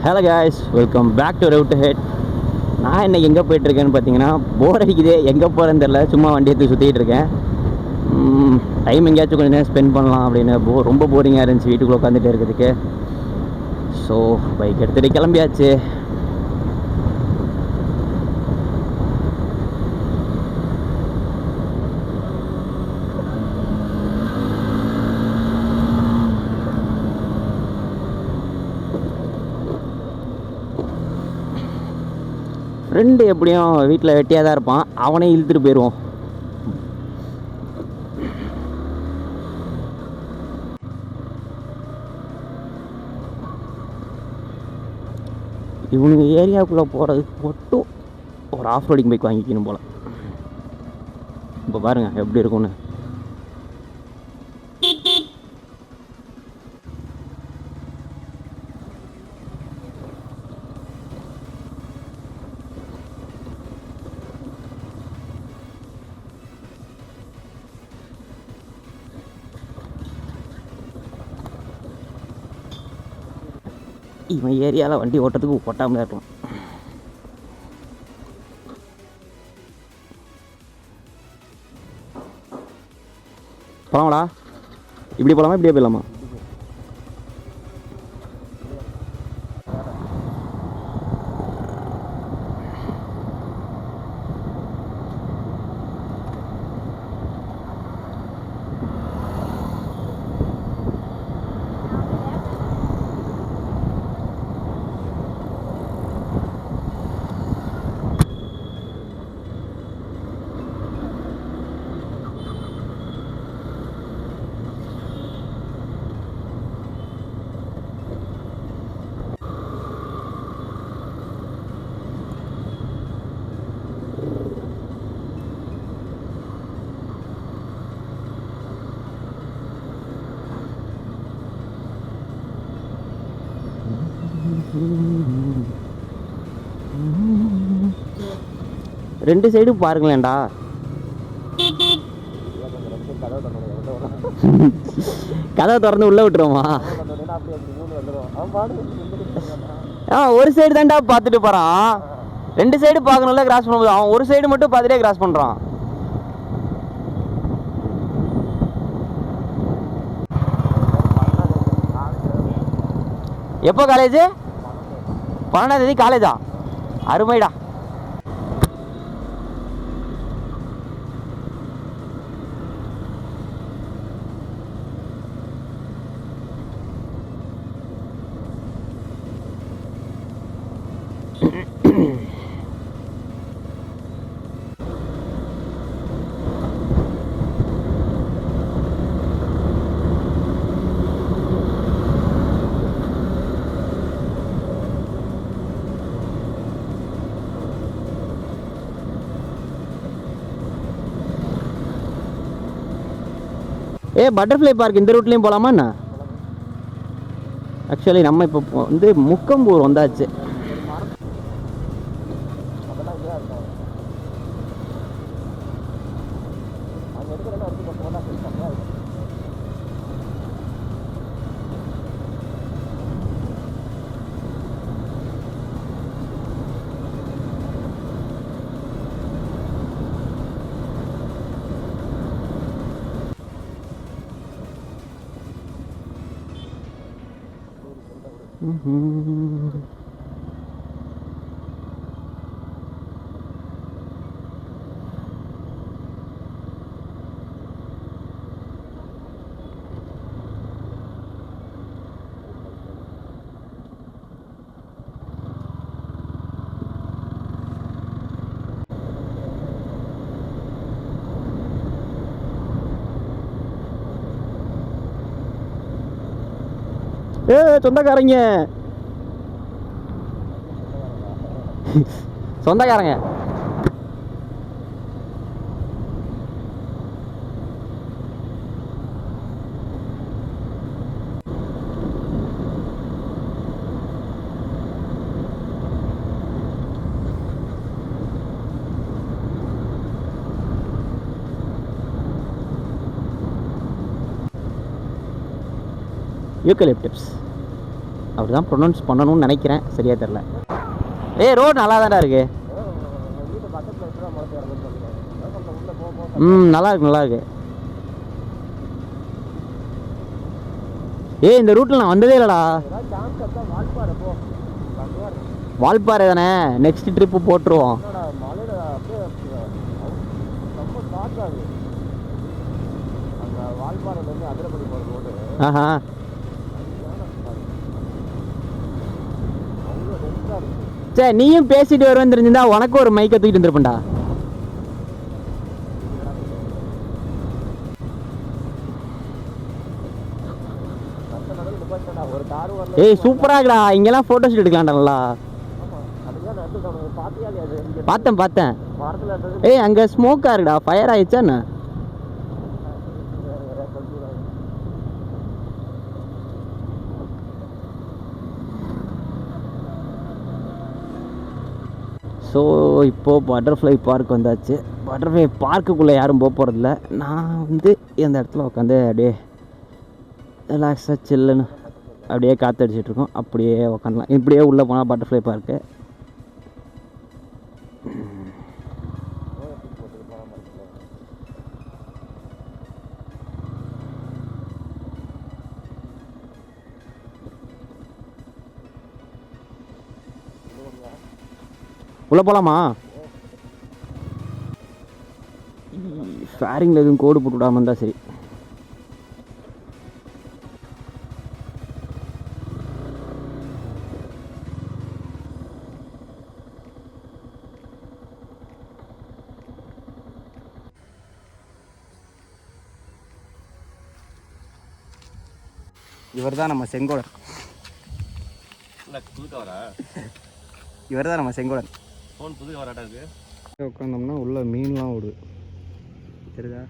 Hello guys, welcome back to route head. நான் இன்னைக்கு எங்கே போயிட்டுருக்கேன்னு பார்த்தீங்கன்னா, போர் அடிக்குது, எங்கே போகிறேன்னு தெரில, சும்மா வண்டி எடுத்து சுற்றிட்டு இருக்கேன். டைம் எங்கேயாச்சும் கொஞ்சம் நேரம் ஸ்பெண்ட் பண்ணலாம் அப்படின்னு ரொம்ப போரிங்காக இருந்துச்சு வீட்டுக்குள்ளே உட்காந்துட்டே இருக்கிறதுக்கு. ஸோ பைக் எடுத்துகிட்டு கிளம்பியாச்சு. ஃப்ரெண்டு எப்படியும் வீட்டில் வெட்டியாக தான் இருப்பான், அவனே இழுத்துட்டு போயிடுவோம். இவனுங்க ஏரியாவுக்குள்ளே போகிறதுக்கு மட்டும் ஒரு ஆஃப் ரோடிங் பைக் வாங்கிக்கணும் போல். இப்போ பாருங்கள் எப்படி இருக்கும்னு. இவன் ஏரியாவில் வண்டி ஓட்டுறதுக்கு ஒட்டாமல் இருக்கலாம். போகலாமாடா? இப்படி போகலாமா இப்படியே போயிடலாமா? ரெண்டு சைடும் பாருங்களேன்டா. கதவை திறந்து உள்ள விட்டுருவோமா? ஒரு சைடு தான்டா பார்த்துட்டு போறான், ரெண்டு சைடு பார்க்கணும்ல கிராஸ் பண்ணும்போது. அவன் ஒரு சைடு மட்டும் பார்த்துட்டே கிராஸ் பண்றான். எப்போ காலேஜ்? 12ஆம் தேதி காலேஜா? அருமைடா. பட்டர்ஃப்ளை பார்க் இந்த ரூட்லேயும் போகலாமா என்ன? ஆக்சுவலி நம்ம இப்போ வந்து முக்கம்பூர் வந்தாச்சு. சொந்தக்காரங்க சொந்தக்காரங்க யூக்கலிப்டஸ். அப்படி தான் ப்ரொனவுன்ஸ் பண்ணணும்னு நினைக்கிறேன், சரியா தெரில. ரோடு நல்லா தான்டா இருக்கு. நல்லா இருக்கு நல்லா இருக்கு. இந்த ரூட்டில் நான் வந்ததே இல்லைடா. வால்பாறை தானே, நெக்ஸ்ட் ட்ரிப்பு போட்டுருவோம். ஆஹா, சரி நீயும் பேசிட்டு வருவேன்னு தெரிஞ்சிருந்தா உனக்கு ஒரு மைக்கை தூக்கிட்டு வந்துருப்பேன்டா. சூப்பரா இருக்குடா, இங்கெல்லாம் போட்டோ ஷூட் எடுக்கலாம்டா நல்லா. பார்த்தேன். அங்க ஸ்மோக்கா இருக்குடா, ஃபயர் ஆயிடுச்சா என்ன? ஸோ இப்போது பட்டர்ஃப்ளை பார்க் வந்தாச்சு. பட்டர்ஃப்ளை பார்க்குள்ளே யாரும் போக போகிறதில்ல. நான் வந்து இந்த இடத்துல உட்காந்து அப்படியே ரிலாக்ஸாக சில்லுன்னு அப்படியே காற்றடிச்சிட்ருக்கோம். அப்படியே உட்காந்துலாம். இப்படியே உள்ளே போனால் பட்டர்ஃப்ளை பார்க்கு. உள்ளே போகலாமா? ஃபேரிங்கில் எதுவும் கோடு போட்டு விடாமல் இருந்தால் சரி. இவர் தான் நம்ம செங்கோடன். இவர் தான் நம்ம செங்கோடன். ஃபோன் புது கவராட்டா இருக்குது. உட்காந்தோம்னா உள்ள மீன்லாம் ஓடுது, தெரியுதா?